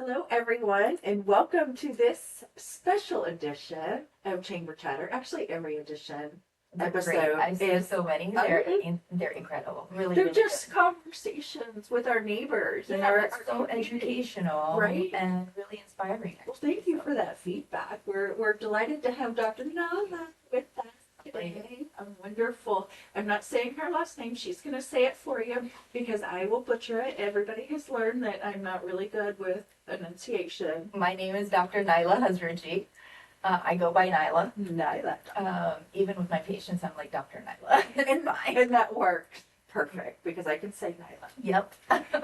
Hello, everyone, and welcome to this special edition of Chamber Chatter. Actually, every edition episode I've seen is so many. They're incredible. Really, they're really just good. conversations with our neighbors and our so community. educational, right? And really inspiring. Well, thank you for that feedback. We're delighted to have Dr. Nyla with us today. Wonderful. I'm not saying her last name. She's going to say it for you because I will butcher it. Everybody has learned that I'm not really good with enunciation. My name is Dr. Nyla Hazratjee. I go by Nyla. Nyla. Even with my patients, I'm like Dr. Nyla. And that works perfect because I can say Nyla. Yep.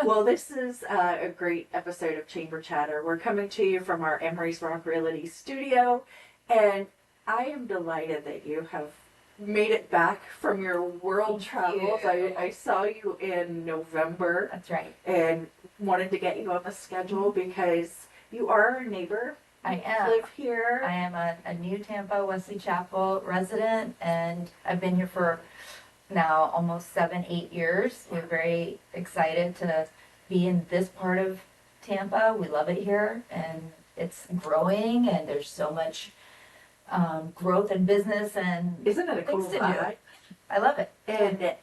Well, this is a great episode of Chamber Chatter. We're coming to you from our Emery's Rock Realty studio, and I am delighted that you have made it back from your world travels. I saw you in November. That's right. And wanted to get you on the schedule because you are our neighbor. I am. Live here. I am a new Tampa Wesley Chapel resident, and I've been here for now almost 7-8 years. We're very excited to be in this part of Tampa. We love it here, and it's growing, and there's so much growth in business, and Isn't it a cool things to do. vibe? I love it. And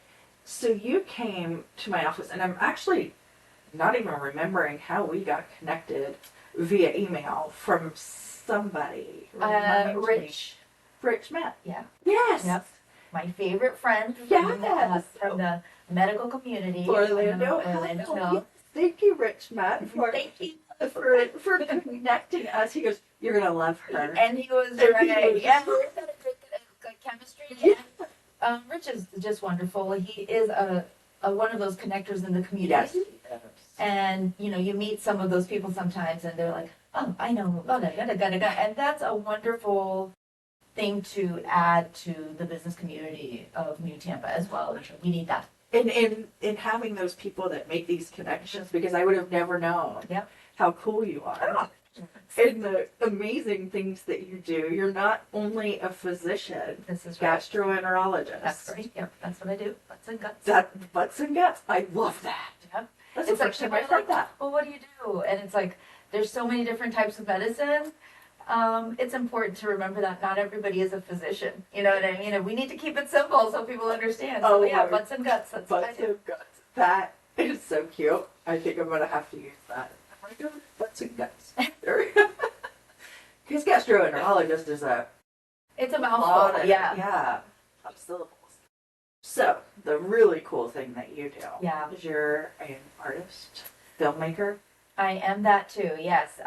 so you came to my office, and I'm actually not even remembering how we got connected via email from somebody. Remind me. Rich Matt. Yeah. Yes. Yep. My favorite friend Yes. from the medical community. Orlando. Orlando. Yes. Thank you, Rich Matt, for Thank you. for connecting us. He goes, "You're gonna love her." And he was And he right. was- Yeah, we've got a good chemistry. Yeah. And, Rich is just wonderful. He is a one of those connectors in the community. Yes. And you meet some of those people sometimes, and they're like, "Oh, I know, and that's a wonderful thing to add to the business community of New Tampa as well. We need that. And having those people that make these connections, because I would have never known Yep. how cool you are. And the amazing things that you do. You're not only a physician, This is right. gastroenterologist. That's right. Yep, that's what I do. Butts and guts. That butts and guts. I love that. Yep. That's It's the like first time people I've are heard like, that. well, what do you do? And it's like, there's so many different types of medicine. It's important to remember that not everybody is a physician. You know what I mean? And we need to keep it simple so people understand. So yeah, Word. butts and guts. That's what I Butts do. and guts. That is so cute. I think I'm gonna have to use that. Oh my God, butts and guts. Because gastroenterologist is a It's a lot mouthful. of, Yeah. of syllables. So the really cool thing that you do Yeah. is you're an artist, filmmaker. I am that too. Yes.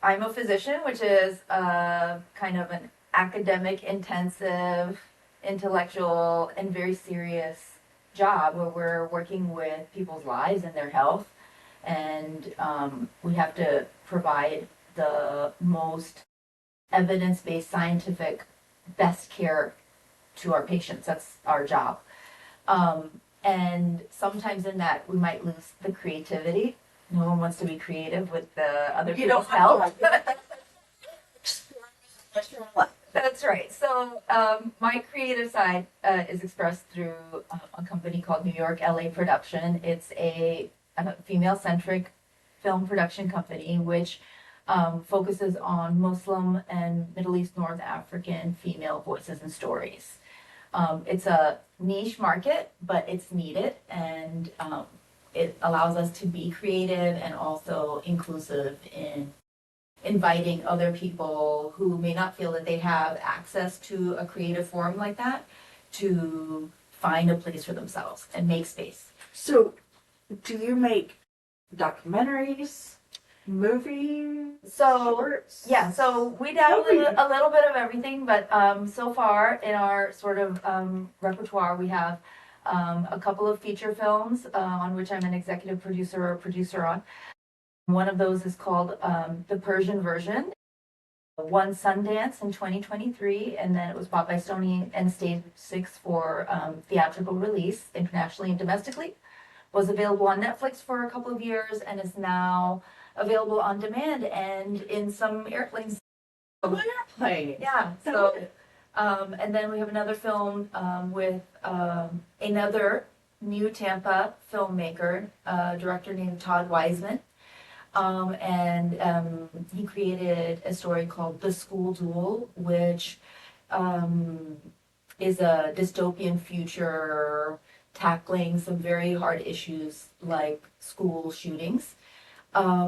I'm a physician, which is kind of an academic, intensive, intellectual, and very serious job where we're working with people's lives and their health, and we have to provide the most evidence-based, scientific, best care to our patients. That's our job. And sometimes in that we might lose the creativity. No one wants to be creative with the other people's help. That's right. So my creative side is expressed through a company called New York LA Production. It's a female-centric film production company which focuses on Muslim and Middle East North African female voices and stories. It's a niche market, but it's needed, and it allows us to be creative and also inclusive in inviting other people who may not feel that they have access to a creative forum like that to find a place for themselves and make space. So, do you make documentaries, movies, shorts? Yeah, so we dabble in a little bit of everything, but so far in our sort of repertoire, we have a couple of feature films on which I'm an executive producer or producer on. One of those is called The Persian Version. Won Sundance in 2023, and then it was bought by Sony and Stage 6 for theatrical release internationally and domestically. Was available on Netflix for a couple of years and is now available on demand and in some airplanes. Airplane. Yeah. So, and then we have another film with another New Tampa filmmaker, a director named Todd Wiseman. He created a story called The School Duel, which is a dystopian future tackling some very hard issues like school shootings,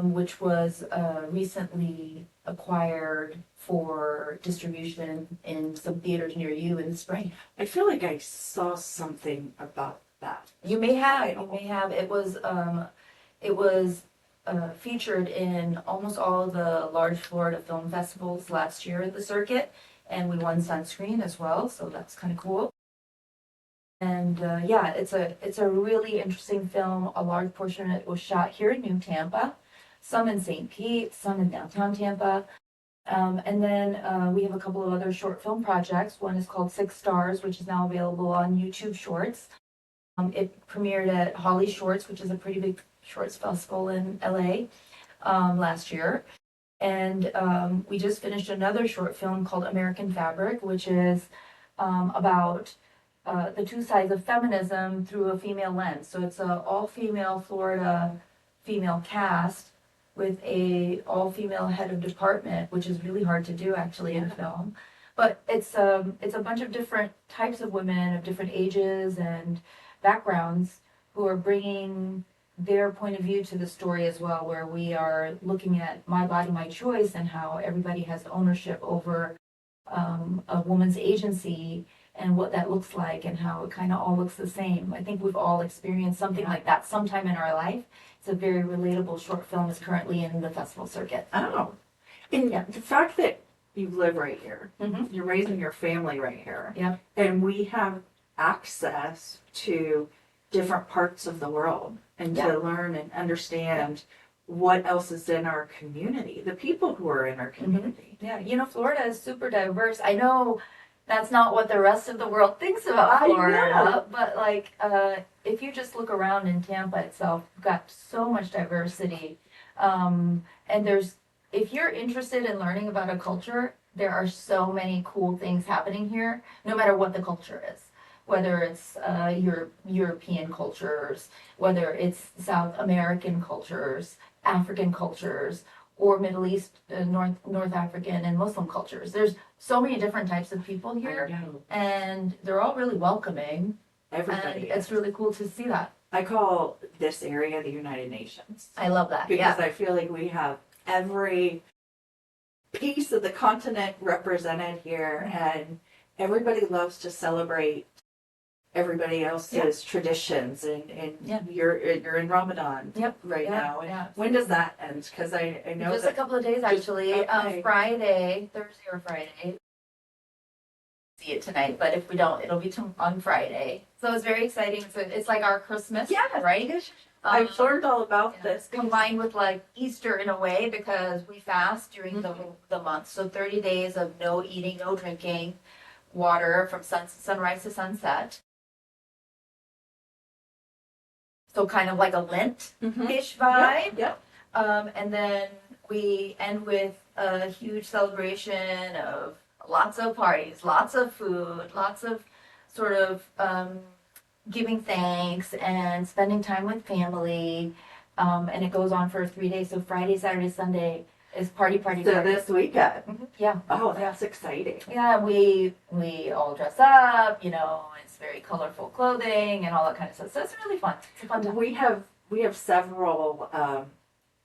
which was recently acquired for distribution in some theaters near you in the spring. I feel like I saw something about that. You may have. You may have. It was featured in almost all of the large Florida film festivals last year at the circuit, and we won Sunscreen as well, so that's kind of cool. And yeah, it's a really interesting film. A large portion of it was shot here in New Tampa, some in St. Pete, some in downtown Tampa. And then we have a couple of other short film projects. One is called Six Stars, which is now available on YouTube Shorts. It premiered at Holly Shorts, which is a pretty big shorts festival in LA last year. And we just finished another short film called American Fabric, which is about the two sides of feminism through a female lens. So it's a all-female Florida female cast with a all-female head of department, which is really hard to do actually in film. But it's a bunch of different types of women of different ages and backgrounds who are bringing their point of view to the story as well, where we are looking at my body, my choice, and how everybody has ownership over a woman's agency and what that looks like and how it kind of all looks the same. I think we've all experienced something like that sometime in our life. It's a very relatable short film. Is currently in the festival circuit. Oh, and the fact that you live right here, Mhm. you're raising your family right here, Yeah. and we have access to different parts of the world and Yeah. to learn and understand what else is in our community, the people who are in our community. Yeah, Florida is super diverse. I know that's not what the rest of the world thinks about I Florida, know. but if you just look around in Tampa itself, we've got so much diversity. And if you're interested in learning about a culture, there are so many cool things happening here, no matter what the culture is. Whether it's European cultures, whether it's South American cultures, African cultures, or Middle East, North African, and Muslim cultures. There's so many different types of people here, I know. and they're all really welcoming. Everybody And it's is. really cool to see that. I call this area the United Nations I love that. because Yeah. I feel like we have every piece of the continent represented here, and everybody loves to celebrate everybody else's traditions. And Yeah. you're in Ramadan Yep. right Yeah, now. And yeah. when does that end? Because I know Just a that couple of days actually. okay. Friday, Thursday or Friday. See it tonight, but if we don't, it'll be on Friday. So it's very exciting. So it's like our Christmas, Yeah. right? I've learned all about Yeah, this. combined with like Easter in a way because we fast during the month. So 30 days of no eating, no drinking, water from sunrise to sunset. So kind of like a Lent-ish vibe. Yep. And then we end with a huge celebration of lots of parties, lots of food, lots of sort of giving thanks and spending time with family. And it goes on for 3 days. So Friday, Saturday, Sunday is party. So this weekend. Mhm. Yeah. Oh, that's exciting. Yeah, we all dress up, it's very colorful clothing and all that kind of stuff. So it's really fun. It's a fun time. We have several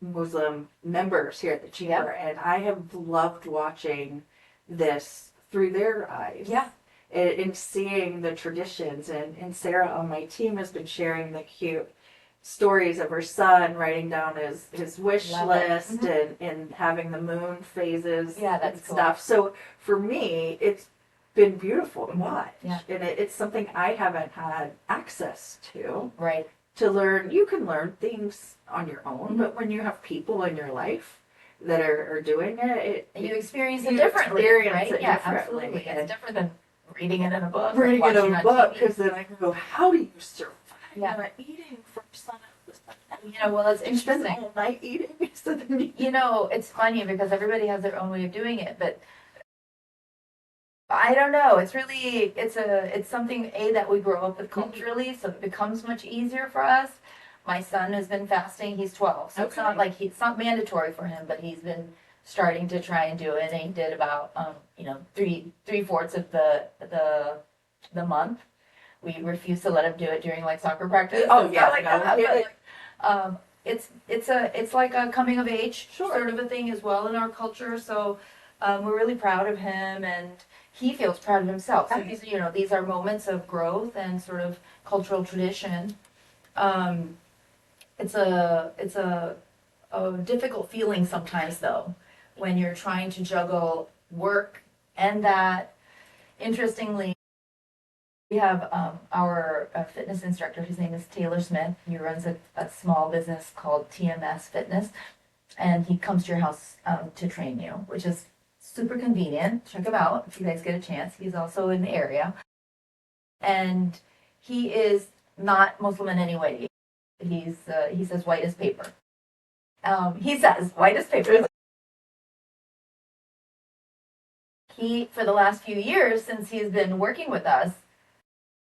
Muslim members here at the chamber, and I have loved watching this through their eyes. Yeah. And seeing the traditions, and Sarah on my team has been sharing the cute stories of her son writing down his wish Love it. list and having the moon phases Yeah, that's and cool. stuff. So for me, it's been beautiful to watch. Yeah. And it's something I haven't had access to. Right. To learn, you can learn things on your own, but when you have people in your life that are doing it, You experience it you differently, experience right? it Yeah, differently. absolutely. And It's different than reading it in a book. or reading it watching in a on book, TV. because then I can go, how do you survive Yeah. eating from sunup to sundown? Well, it's You spend interesting. all night eating, so then you It's funny because everybody has their own way of doing it, but I don't know. It's really it's something that we grow up with culturally, so it becomes much easier for us. My son has been fasting. He's 12, so it's not like it's not mandatory for him, but he's been starting to try and do it. And he did about three-fourths of the month. We refuse to let him do it during like soccer practice. Oh yeah, like no, that. But, like, it's like a coming of age sort of a thing as well in our culture. So we're really proud of him, and he feels proud of himself. So these are moments of growth and sort of cultural tradition. Um, it's a difficult feeling sometimes though, when you're trying to juggle work and that. Interestingly, we have our fitness instructor. His name is Taylor Smith. He runs a small business called TMS Fitness, and he comes to your house to train you, which is super convenient. Check him out if you guys get a chance. He's also in the area, and he is not Muslim in any way. He says white as paper. He says white as paper. He, for the last few years since he's been working with us,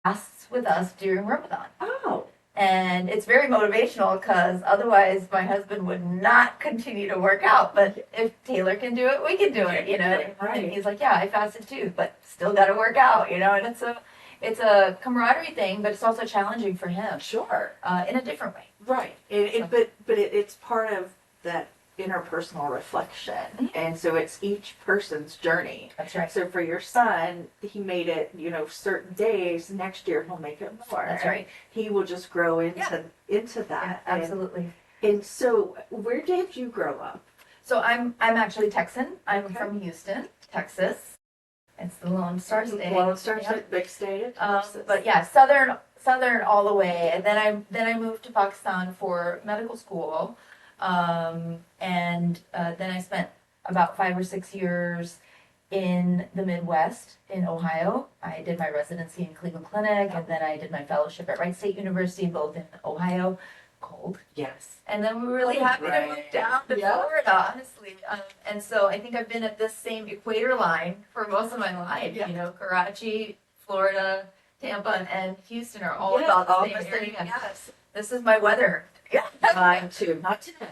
fasts with us during Ramadan. Oh. And it's very motivational because otherwise my husband would not continue to work out. But if Taylor can do it, we can do it, Right. And he's like, yeah, I fasted too, but still got to work out, And it's a camaraderie thing, but it's also challenging for him. Sure. In a different way. Right. It's part of that interpersonal reflection, and so it's each person's journey. That's right. So for your son, he made it, certain days. Next year he'll make it more. That's right. He will just grow into that. Yeah, absolutely. And so, where did you grow up? So I'm actually Texan. I'm Okay. from Houston, Texas. It's the Lone Star State. Lone Star State, big state. But yeah, southern all the way. And then I moved to Pakistan for medical school, and then I spent about 5 or 6 years in the Midwest in Ohio. I did my residency in Cleveland Clinic, and then I did my fellowship at Wright State University, both in Ohio. Cold. Yes. And then we were really happy to move down to Florida, honestly. And so I think I've been at this same equator line for most of my life. Yeah. Karachi, Florida, Tampa, and Houston are all about the same area. Yes. This is my weather. Yeah. Mine too. Not today.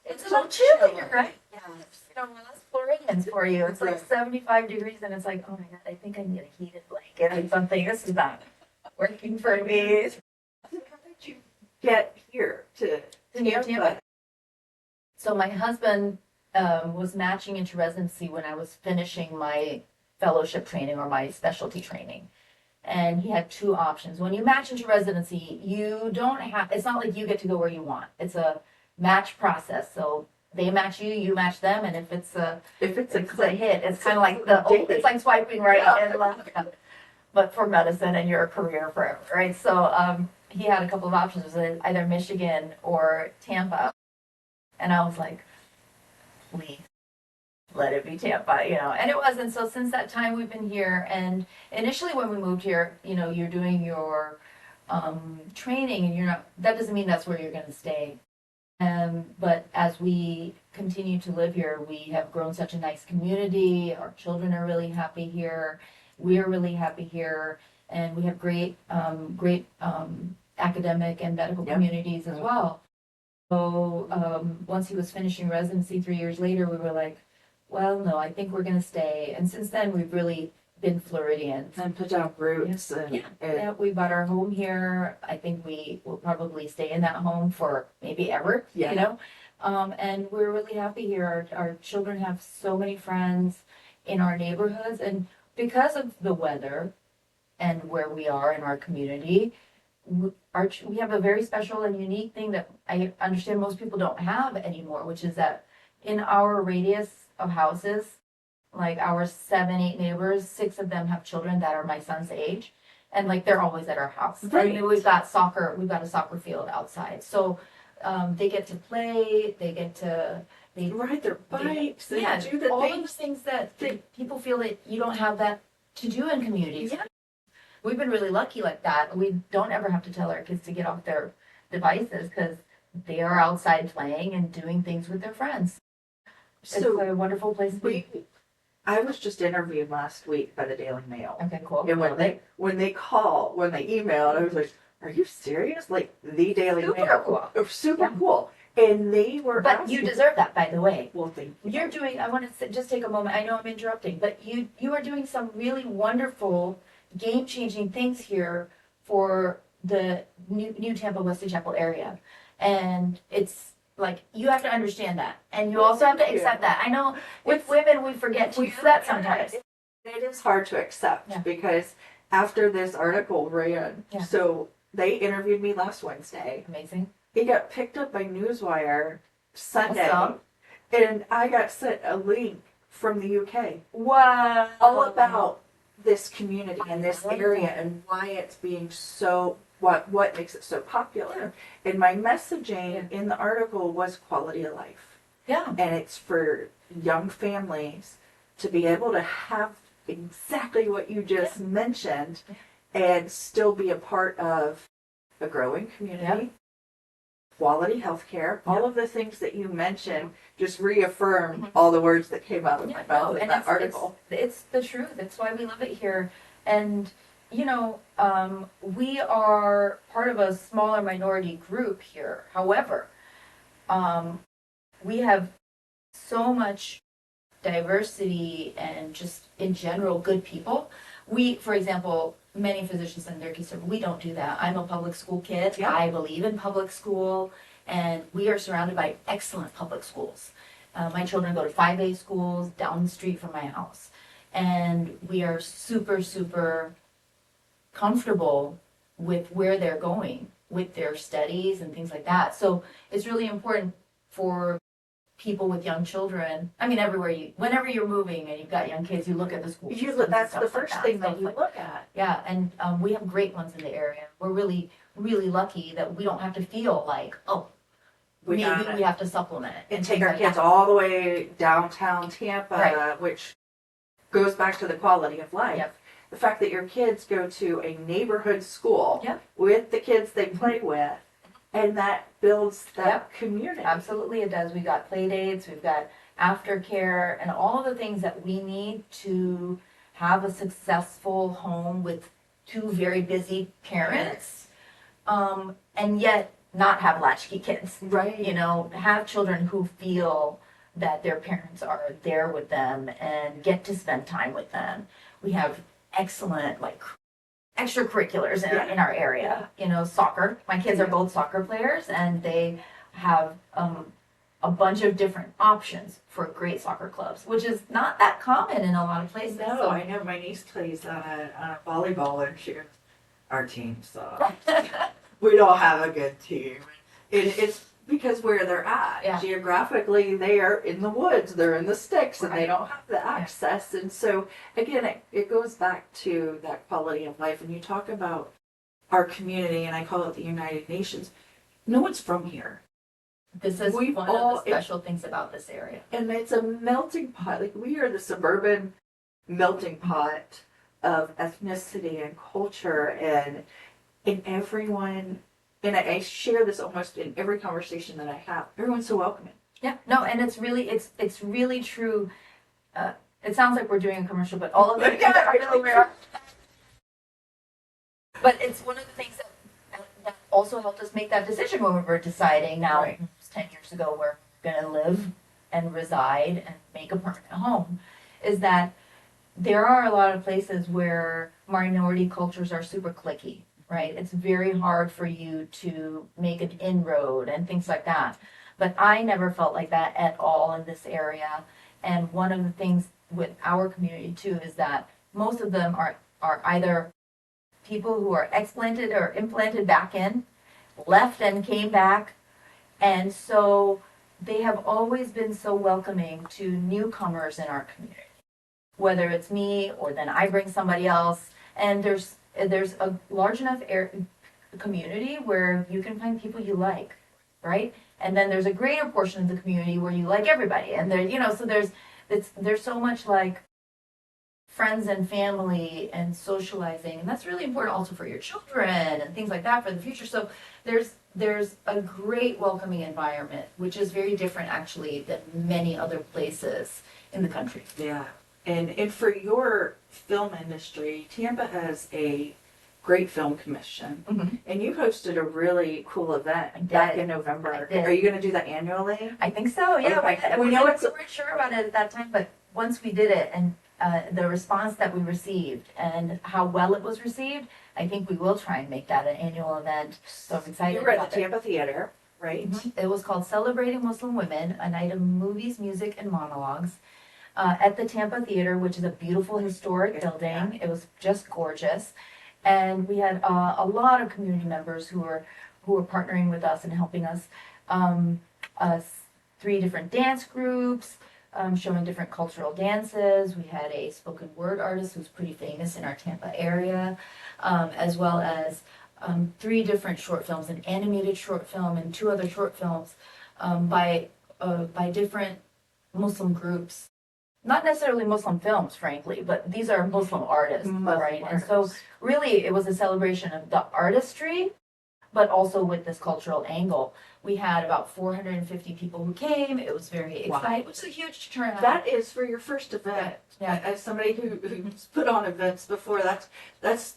It's a little chilly, right? Yes. That's Floridians for you. It's like 75 degrees, and it's like, oh my God, I think I need a heated blanket or something. This is not working for me. How did you get here to Tampa? So my husband was matching into residency when I was finishing my fellowship training or my specialty training. And he had two options. When you match into residency, it's not like you get to go where you want. It's a match process. So they match you, you match them, and if it's a hit, it's kind of like it's like swiping right and left. But for medicine and your career forever, right? So he had a couple of options. It was either Michigan or Tampa. And I was like, please, let it be Tampa, And it wasn't. So since that time, we've been here. And initially when we moved here, you're doing your training, and that doesn't mean that's where you're going to stay. But as we continue to live here, we have grown such a nice community. Our children are really happy here. We're really happy here. And we have great academic and medical communities as well. So once he was finishing residency 3 years later, we were like, well, no, I think we're going to stay. And since then, we've really been Floridians. And put down roots. Yeah, we bought our home here. I think we will probably stay in that home for maybe ever, and we're really happy here. Our children have so many friends in our neighborhoods. And because of the weather and where we are in our community, we have a very special and unique thing that I understand most people don't have anymore, which is that in our radius of houses, like our 7, 8 neighbors, 6 of them have children that are my son's age, and like they're always at our house. Right. I mean, we've got a soccer field outside, so they get to play, they ride their bikes, do all of the things that people feel that you don't have that to do in communities. Yeah. We've been really lucky like that. We don't ever have to tell our kids to get off their devices because they are outside playing and doing things with their friends. It's a wonderful place to be. I was just interviewed last week by the Daily Mail. Okay, cool. And when they emailed, I was like, "Are you serious?" Like the Daily Super Mail, cool. It was super Yeah. cool. And they were, But you deserve that, by the way. Well, thank you. You're doing. I want to just take a moment. I know I'm interrupting, but you are doing some really wonderful, game-changing things here for the New Tampa Wesley Chapel area, and it's like you have to understand that, and you also have to accept that. I know with women we forget to do that sometimes. It is hard to accept Yeah. because after this article ran, Yeah. so they interviewed me last Wednesday. Amazing. It got picked up by Newswire Sunday, Awesome. and I got sent a link from the UK Wow. all about this community and this I love area that. and why it's being so what makes it so popular. And my messaging in the article was quality of life, Yeah. and it's for young families to be able to have exactly what you just mentioned and still be a part of a growing community. Quality healthcare, all of the things that you mentioned just reaffirmed all the words that came out of my mouth in that article. It's the truth. That's why we love it here. And, you know, we are part of a smaller minority group here. However, we have so much diversity and just in general good people. We, for example, many physicians in their case, we don't do that. I'm a public school kid. Yeah. I believe in public school, and we are surrounded by excellent public schools. My children go to 5A schools down the street from my house, and we are super, super comfortable with where they're going with their studies and things like that. So it's really important for people with young children. I mean, whenever you're moving and you've got young kids, you look at the school. That's the first thing that you look at. Yeah, and we have great ones in the area. We're really, really lucky that we don't have to feel like, oh, maybe we have to supplement it. And take our kids all the way downtown Tampa, which goes back to the quality of life. Yep. The fact that your kids go to a neighborhood school Yep. with the kids they play with, and that builds that community. Absolutely, it does. We got play dates, we've got aftercare, and all of the things that we need to have a successful home with two very busy parents, and yet not have latchkey kids. Right. You know, have children who feel that their parents are there with them and get to spend time with them. We have excellent, like, extracurriculars in our area. You know, soccer. My kids are both soccer players, and they have a bunch of different options for great soccer clubs, which is not that common in a lot of places. No, So I know my niece plays on a volleyball, and she goes, "Our team sucks. We don't have a good team." It's because where they're at, geographically, they are in the woods, they're in the sticks, and they don't have the access. And so, again, it goes back to that quality of life. And you talk about our community, and I call it the United Nations. No one's from here. This is one of the special things about this area. And it's a melting pot. Like, we are the suburban melting pot of ethnicity and culture, and everyone. And I share this almost in every conversation that I have. Everyone's so welcoming. Yeah, no, and it's really true. It sounds like we're doing a commercial, but all of it. I know we are. But it's one of the things that also helped us make that decision when we were deciding now, 10 years ago, where we're going to live and reside and make a permanent home, is that there are a lot of places where minority cultures are super cliquey. Right? It's very hard for you to make an inroad and things like that. But I never felt like that at all in this area. And one of the things with our community too is that most of them are either people who are explanted or implanted back in, left and came back. And so they have always been so welcoming to newcomers in our community. Whether it's me or then I bring somebody else. And there's a large enough community where you can find people you like, right? And then there's a greater portion of the community where you like everybody, and there, you know, so there's so much like friends and family and socializing, and that's really important also for your children and things like that for the future. So there's a great welcoming environment, which is very different actually than many other places in the country. Yeah. And for your film industry, Tampa has a great film commission, and you hosted a really cool event back in November. Are you going to do that annually? I think so. Yeah, Okay. we weren't sure about it at that time, but once we did it, and the response that we received and how well it was received, I think we will try and make that an annual event. So I'm excited. You were at about the Tampa Theater, right? It was called Celebrating Muslim Women, a night of movies, music, and monologues. At the Tampa Theater, which is a beautiful historic building. It was just gorgeous. And we had a lot of community members who were partnering with us and helping us. Us 3 different dance groups showing different cultural dances. We had a spoken word artist who's pretty famous in our Tampa area, as well as 3 different short films, an animated short film and 2 other short films by different Muslim groups. Not necessarily Muslim films, frankly, but these are Muslim artists, right? And so really it was a celebration of the artistry, but also with this cultural angle. We had about 450 people who came. It was very exciting, which is a huge turnout. That is for your first event. Yeah. As somebody who's put on events before, that's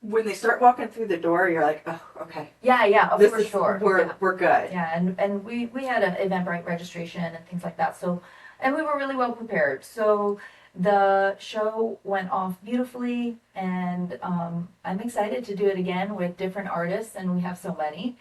when they start walking through the door, you're like, oh, okay. Yeah, This for is, sure. We're good. Yeah, and we had an Eventbrite registration and things like that. So, and we were really well prepared. So the show went off beautifully, and I'm excited to do it again with different artists, and we have so many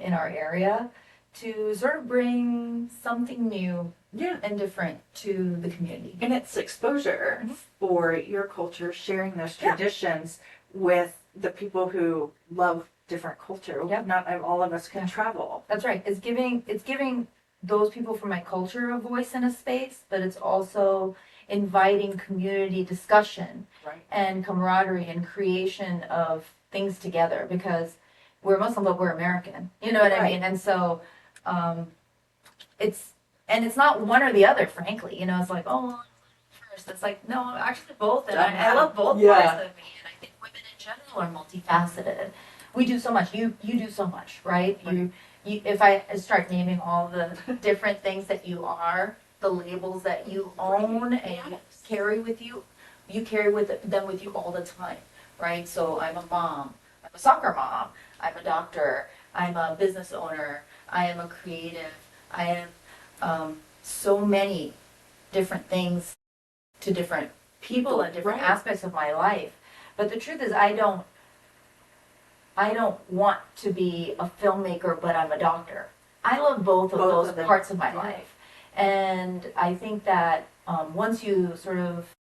in our area, to sort of bring something new and different to the community. And it's exposure for your culture, sharing those traditions with the people who love different culture. Not all of us can travel. That's right. It's giving those people from my culture a voice and a space, but it's also inviting community discussion and camaraderie and creation of things together, because we're Muslim, but we're American. You know what I mean? And so it's not one or the other, frankly. You know, it's like, oh, first. It's like, no, actually both. And I love both parts of me. And I think women in general are multifaceted. We do so much. You do so much, right? You, if I start naming all the different things that you are, the labels that you own and carry with you, you carry them with you all the time, right? So I'm a mom. I'm a soccer mom. I'm a doctor. I'm a business owner. I am a creative. I am so many different things to different people and different aspects of my life. But the truth is, I don't want to be a filmmaker, but I'm a doctor. I love both of those parts of my life. And I think that once you sort of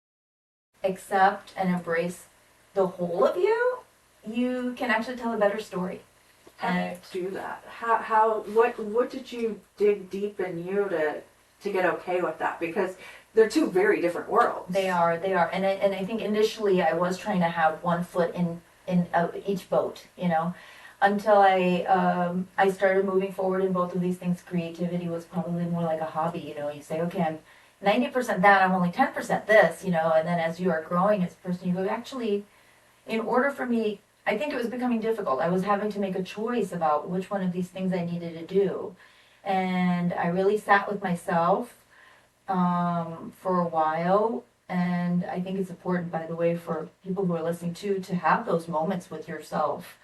accept and embrace the whole of you, you can actually tell a better story. And do that. What did you dig deep in you to get okay with that? Because they're 2 very different worlds. They are. And I think initially I was trying to have one foot in each boat, you know, until I started moving forward in both of these things. Creativity was probably more like a hobby, you know. You say, okay, I'm 90% that, I'm only 10% this, you know, and then as you are growing as a person, you go, actually, in order for me, I think it was becoming difficult. I was having to make a choice about which one of these things I needed to do. And I really sat with myself for a while. And I think it's important, by the way, for people who are listening to have those moments with yourself,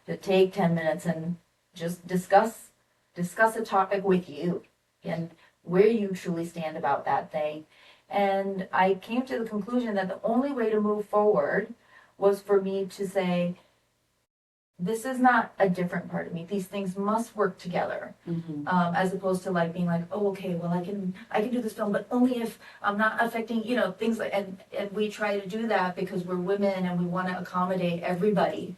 to take 10 minutes and just discuss a topic with you and where you truly stand about that thing. And I came to the conclusion that the only way to move forward was for me to say, this is not a different part of me. These things must work together, as opposed to like being like, oh, okay, well, I can do this film, but only if I'm not affecting, you know, things like. And we try to do that because we're women and we want to accommodate everybody.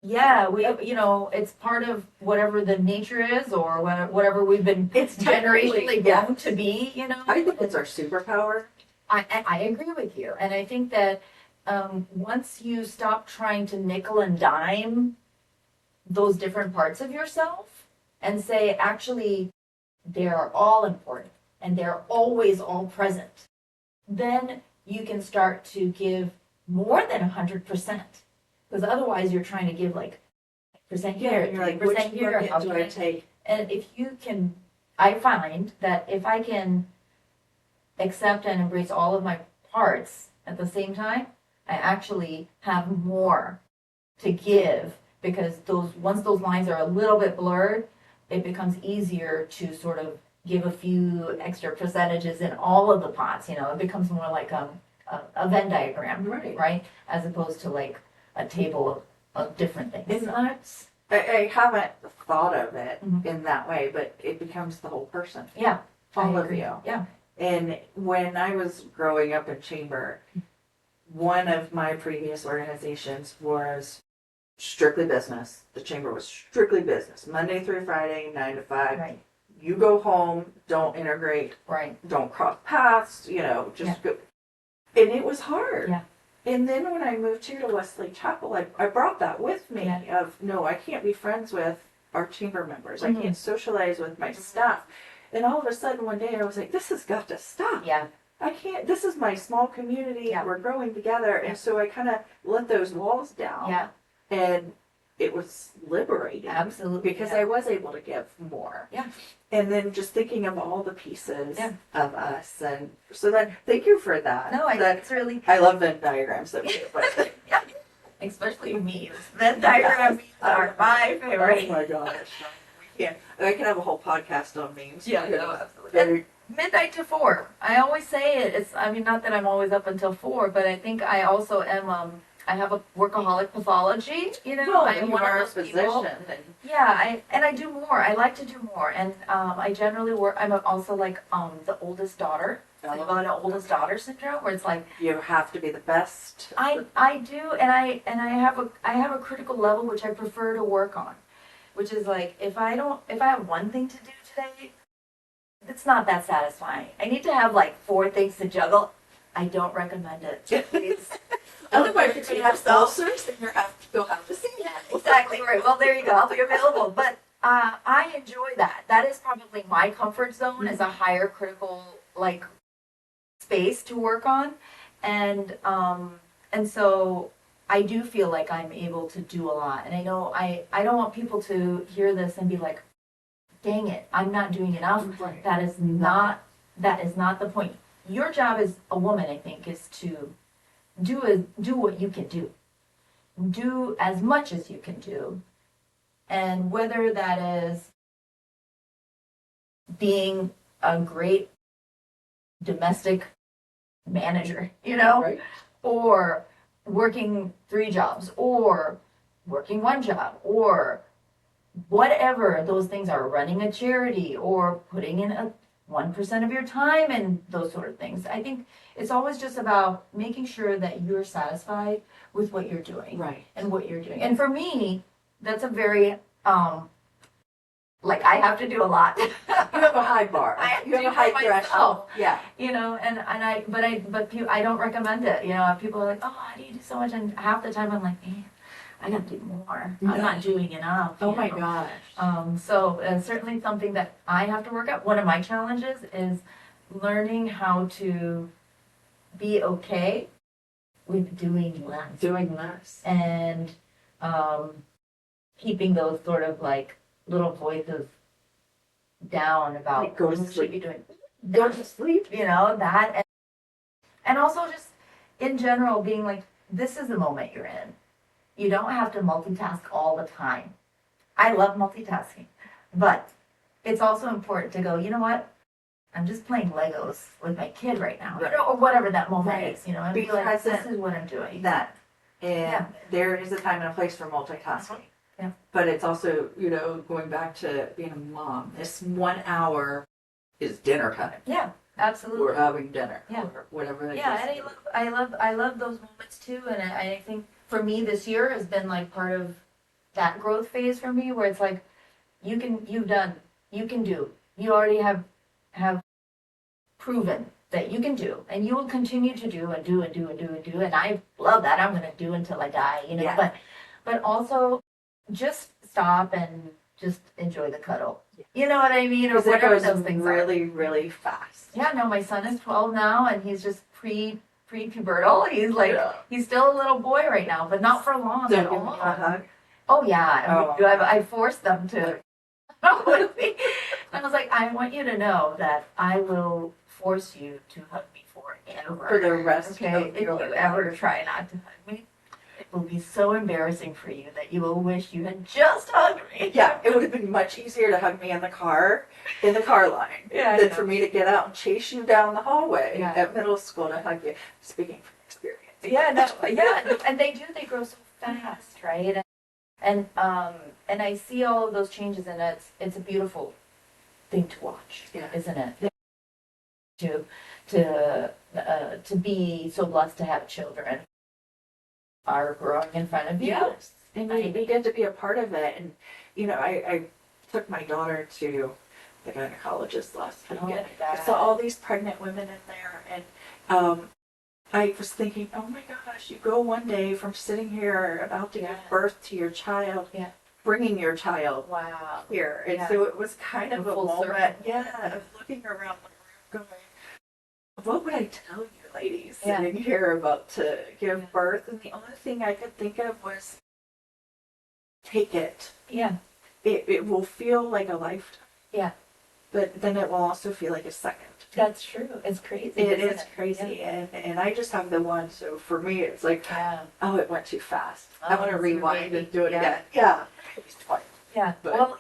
Yeah, you know, it's part of whatever the nature is, or whatever we've been generationally grown to be. You know, I think it's our superpower. I agree with you, and I think that. Once you stop trying to nickel and dime those different parts of yourself and say, actually, they're all important and they're always all present, then you can start to give more than 100%. Because otherwise you're trying to give like percent here, and you're like, percent which here, bucket do I take? And if you can, I find that if I can accept and embrace all of my parts at the same time, I actually have more to give, because once those lines are a little bit blurred, it becomes easier to sort of give a few extra percentages in all of the pots. It becomes more like a Venn diagram, right? As opposed to like a table of different things. And that's, I haven't thought of it in that way, but it becomes the whole person. Yeah. All I of agree. you. Yeah. And when I was growing up in chamber, one of my previous organizations was strictly business. The chamber was strictly business, Monday through Friday, 9 to 5. Right. You go home, don't integrate, Right. don't cross paths, just go. And it was hard. Yeah. And then when I moved here to Wesley Chapel, I brought that with me of, no, I can't be friends with our chamber members. I can't socialize with my staff. And all of a sudden one day I was like, this has got to stop. Yeah. I can't, this is my small community. Yeah. We're growing together. And so I kind of let those walls down. Yeah. And it was liberating. Absolutely. Because I was able to give more. Yeah. And then just thinking of all the pieces Yeah. of us. And so then thank you for that. No, that's really. I love Venn diagrams that we do. But Yeah. Especially memes. Venn diagrams are my favorite. oh my gosh. Yeah. I can have a whole podcast on memes. Yeah, no, absolutely. Very, Midnight to 4. I always say it. Not that I'm always up until 4, but I think I also am. I have a workaholic pathology. I'm one of those people. and Yeah, I do more. I like to do more, and I generally work. I'm also like the oldest daughter. So I've got an oldest daughter syndrome, where it's like you have to be the best. I do, and I have a critical level which I prefer to work on, which is like if I have one thing to do today, it's not that satisfying. I need to have like 4 things to juggle. I don't recommend it. Please. Otherwise, if you have ulcers, then you'll have to see. Yeah, exactly right. Well, there you go. I'll be available. But I enjoy that. That is probably my comfort zone, is a higher critical like space to work on, and so I do feel like I'm able to do a lot. And I know I don't want people to hear this and be like, dang it, I'm not doing enough. Right. That is not the point. Your job as a woman, I think, is to do what you can do. Do as much as you can do. And whether that is being a great domestic manager, Right. or working 3 jobs, or working 1 job, or whatever those things are, running a charity, or putting in a 1% of your time and those sort of things. I think it's always just about making sure that you're satisfied with what you're doing. Right. And what you're doing. And for me, that's a very like I have to do a lot. You have a high bar. I have You to have a do high it myself. threshold. Yeah. But I don't recommend it. People are like, oh, how do you do so much? And half the time I'm like, man, I gotta do more. I'm not doing enough. Oh my gosh. So certainly something that I have to work out. One of my challenges is learning how to be okay with doing less. Doing less. And keeping those sort of like little voices down about Like go to what you should sleep. be doing. Go to sleep. That. And also just in general being like, this is the moment you're in. You don't have to multitask all the time. I love multitasking, but it's also important to go, you know what? I'm just playing Legos with my kid right now, Right. Or whatever that moment Right. is, and Be be like, present. this is what I'm doing. That. And Yeah. there is a time and a place for multitasking. Yeah. But it's also, going back to being a mom, this 1 hour is dinner time. Yeah, absolutely. We're having dinner. Yeah. Or whatever it is. Yeah, and I love those moments too, and I think for me this year has been like part of that growth phase for me, where it's like you can do, you already have proven that you can do, and you will continue to do and do and do and do and do, and I love that. I'm gonna do until I die, Yeah. but also just stop and just enjoy the cuddle. You know what I mean? Or Because it whatever goes those things are. really, really fast. Yeah, no, my son is 12 now, and he's just pre-pubertal. He's like, Yeah. he's still a little boy right now, but not for long So at give me all. a hug. Oh yeah, Oh. I forced them to with me. I was like, I want you to know that I will force you to hug me forever. For the rest Okay, of if your you ever life. try not to hug me, it will be so embarrassing for you that you will wish you had just hugged me. Yeah, it would have been much easier to hug me in the car line, Yeah, I than know. for me to get out and chase you down the hallway Yeah. at middle school to hug you. Speaking from experience. Yeah, no, yeah, and they grow so fast, right? And I see all of those changes, and it's a beautiful thing to watch, Yeah. isn't it? To be so blessed to have children are growing in front of you. Yes, and we get to be a part of it. And I took my daughter to the gynecologist last weekend. I saw all these pregnant women in there, and I was thinking, oh my gosh, you go one day from sitting here about to give birth to your child, bringing your child Wow. here. And so it was kind of a Full moment, circle. of looking around the room going, what would I tell you ladies Yeah. sitting here about to give birth? And the only thing I could think of was, take it. Yeah. It will feel like a lifetime. Yeah. But then it will also feel like a second. That's true. It's crazy. It isn't is crazy. And I just have the one, so for me it's like, Yeah. oh, it went too fast. Oh, I want to it's rewind really- and do it yeah. again. Yeah. Maybe twice. Yeah. But- Well,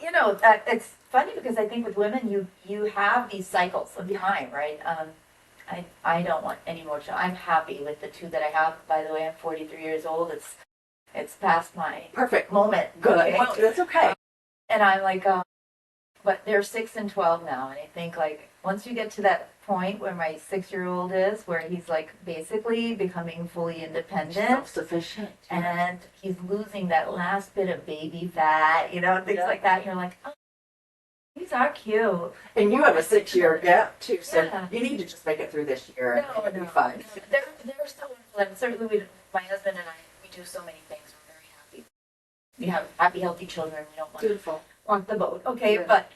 it's funny because I think with women, you have these cycles of time, right? I don't want any more children. I'm happy with the two that I have. By the way, I'm 43 years old. It's past my Perfect. moment. Good. Okay? Well, that's okay. And I'm like, but they're 6 and 12 now, and I think like once you get to that point where my 6-year-old is, where he's like basically becoming fully independent, Self-sufficient. and he's losing that last bit of baby fat, things like that. You're like, oh, these are cute. And you have a 6-year gap too, so Yeah. you need to just make it through this year and No, it'll be fine. They're so wonderful. And certainly, my husband and I, we do so many things. We're very happy. We have happy, healthy children. We don't want Beautiful. rock the boat. Okay, Yeah. but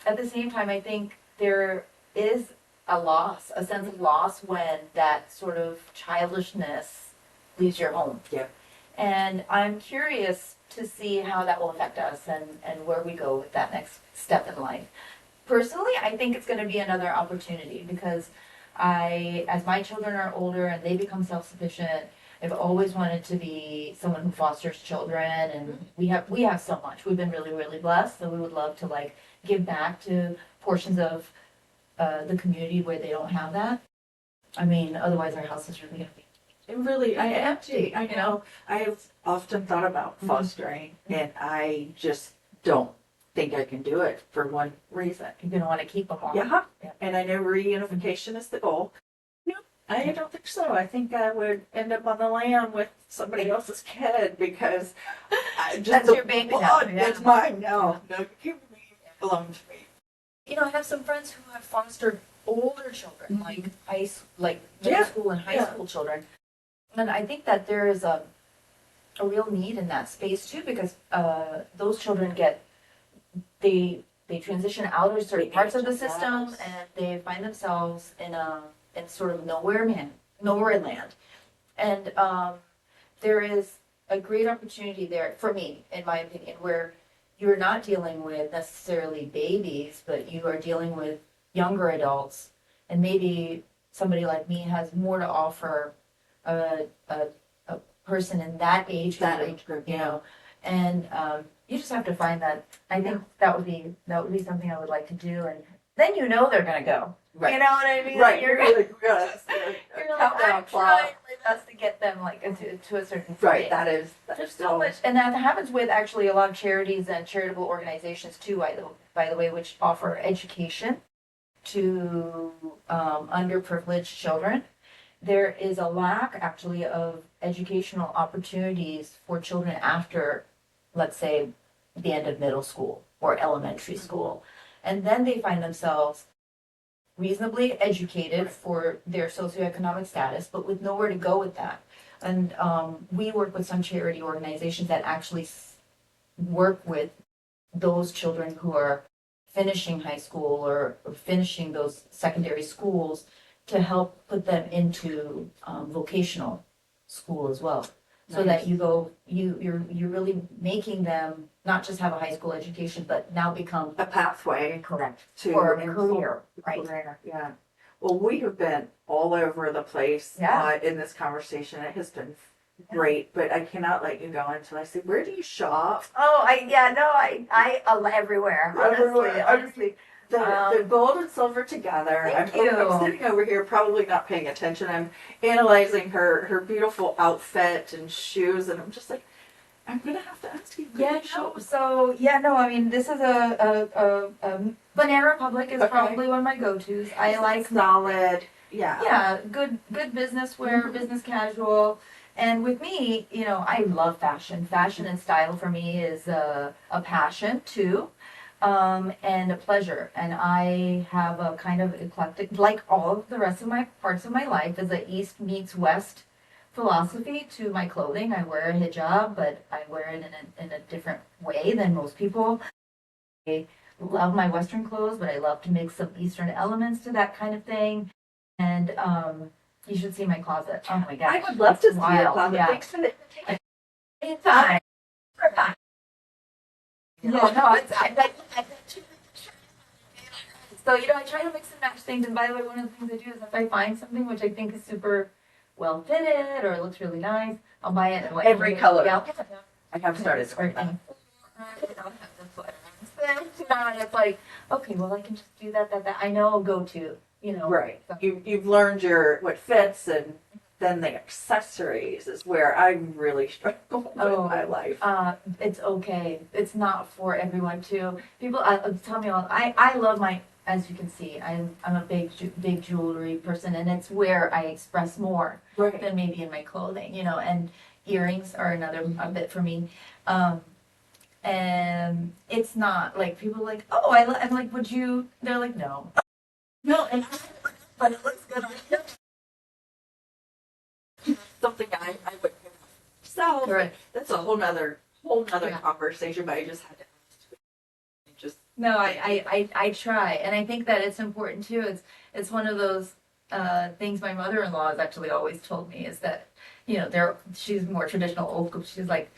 at the same time, I think there is a sense of loss when that sort of childishness leaves your home. Yeah. And I'm curious to see how that will affect us and where we go with that next step in life. Personally, I think it's going to be another opportunity because as my children are older and they become self-sufficient, I've always wanted to be someone who fosters children, and we have so much. We've been really, really blessed, so we would love to like give back to portions of the community where they don't have that. I mean, otherwise our house is really gonna be. It really, I empty. I You know. I've often thought about fostering, and I just don't think I can do it for one reason. You're gonna want to keep them all. Yeah. Yeah. And I know reunification is the goal. No, I don't think so. I think I would end up on the land with somebody else's kid because I just That's your baby now, yeah. It's mine now. No, you can't belong to me. I have some friends who have fostered older children, Mhm. like middle Yeah, school and high yeah. school children, and I think that there is a real need in that space too because those children they transition out of certain They parts of age the in system lives. and they find themselves in sort of nowhere land, and there is a great opportunity there for me, in my opinion, where you're not dealing with necessarily babies, but you are dealing with younger adults, and maybe somebody like me has more to offer a person in that age group, and you just have to find that. I think that would be something I would like to do, and then they're gonna go. Right. You know what I mean? Right. You're You're like, yes. you're like, Countdown I'm clock. trying my best to get them to a certain point. Right. That There's is so much, and that happens with actually a lot of charities and charitable organizations too. By the way, which offer education to underprivileged children. There is a lack actually of educational opportunities for children after, let's say, the end of middle school or elementary school, and then they find themselves reasonably educated for their socioeconomic status, but with nowhere to go with that. And we work with some charity organizations that actually work with those children who are finishing high school or finishing those secondary schools to help put them into vocational school as well. so that you're really making them not just have a high school education, but now become A pathway correct to or a career, right? career, yeah. Well, we have been all over the place Yeah. in this conversation. It has been great, but I cannot let you go until I say, where do you shop? Oh, I everywhere. Everywhere. Honestly. The gold and silver together. Thank I'm you. sitting over here, probably not paying attention. I'm analyzing her beautiful outfit and shoes, and I'm just like, I'm gonna have to ask you. Yeah, no. So I mean, this is a Banana Republic is Okay. probably one of my go-tos. I like solid. Yeah. good business wear, business casual. And with me, I love fashion. Fashion and style for me is a passion too, and a pleasure. And I have a kind of eclectic, like all of the rest of my parts of my life, is a East meets West philosophy to my clothing. I wear a hijab, but I wear it in a different way than most people. I love my Western clothes, but I love to mix some Eastern elements to that kind of thing. And you should see my closet. Oh my gosh. I would love to It's see your wild. closet. Yeah. Thanks for the Anytime. Yeah, no, so I try to mix and match things. And by the way, one of the things I do is if I find something which I think is super well fitted or it looks really nice, I'll buy it in like Every color. Yeah, I have started or that. and it's like, okay, well I can just do that. I know I'll go to, Right. So. You've learned what fits, and then the accessories is where I really struggle in my life. It's okay. It's not for everyone too. People tell me I love as you can see, I'm a big jewelry person, and it's where I express more Right. than maybe in my clothing, and earrings are another a bit for me. And it's not like people are like, oh, I'm like, would you? They're like, no. No, but it looks good on you. Something I would sell. Right. That's a whole nother Yeah. conversation, but I just had to just No, I try, and I think that it's important too. It's one of those things my mother-in-law has actually always told me is that she's more traditional old school. She's like,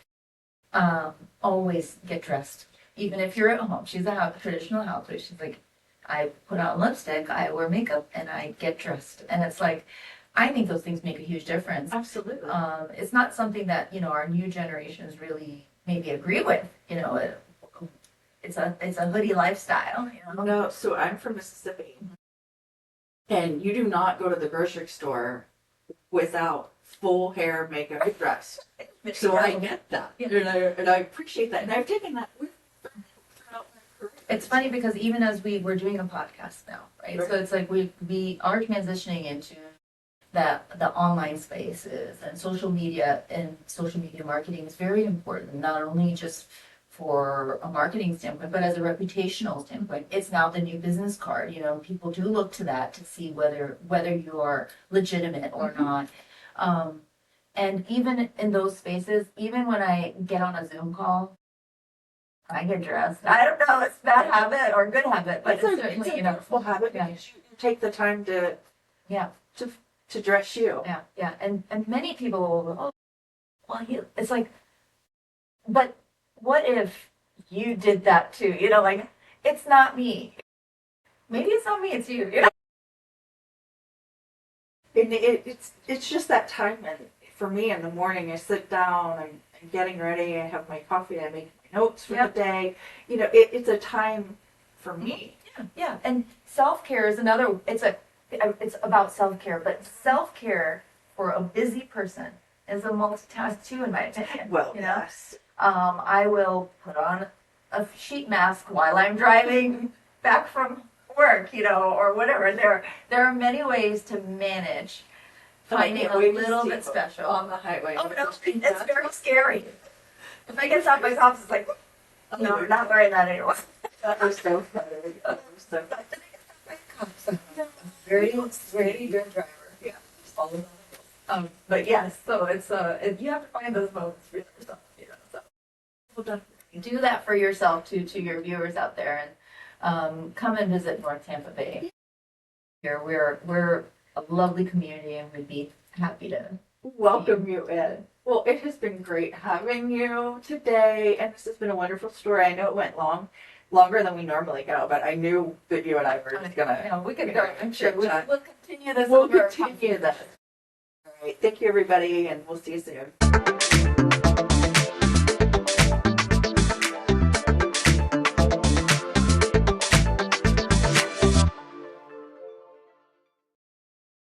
always get dressed, even if you're at home. She's a traditional housewife. She's like, I put on lipstick, I wear makeup, and I get dressed, and it's like, I think those things make a huge difference. absolutely. It's not something that our new generations really maybe agree with. It's a hoodie lifestyle. No, so I'm from Mississippi, and you do not go to the grocery store without full hair, makeup, and dressed. So I get that, Yeah. and I appreciate that, and I've taken that with throughout my career. It's funny because even as we're doing a podcast now, right? So it's like we are transitioning into the online spaces and social media marketing is very important, not only just for a marketing standpoint, but as a reputational standpoint. It's now the new business card. People do look to that to see whether you are legitimate or not. And even in those spaces, even when I get on a Zoom call, I get dressed. I don't know, it's bad habit or good habit, but it's certainly, it's a beautiful habit Yeah. because you take the time to Yeah. to dress you. Yeah. And many people will go, oh, well, it's like, but what if you did that too? Like, it's not me. Maybe it's not me, it's you. And it's just that time, and for me in the morning, I sit down, I'm getting ready, I have my coffee, I make my notes for Yep. the day. It's a time for me. Yeah. And self-care is another, it's about self-care, but self-care for a busy person is a multitask too, in my opinion. Well, yes. I will put on a sheet mask while I'm driving back from work, or whatever. There are many ways to manage finding a little bit special. On the highway. Oh no, it's very scary. If I get stopped by cops, it's like, no, we're not wearing that anymore. That was so funny. That was so funny. Very good driver. Yeah. But yes, so it's you have to find those moments for yourself, so Well done. do that for yourself to your viewers out there, and come and visit North Tampa Bay. Here we're a lovely community, and we'd be happy to Welcome you in. Well, it has been great having you today, and this has been a wonderful story. I know it went longer than we normally go, but I knew that you and I were just gonna. We could you go. know, I'm sure we'll chit-chat. continue this. We'll over. continue this. All right. Thank you, everybody, and we'll see you soon.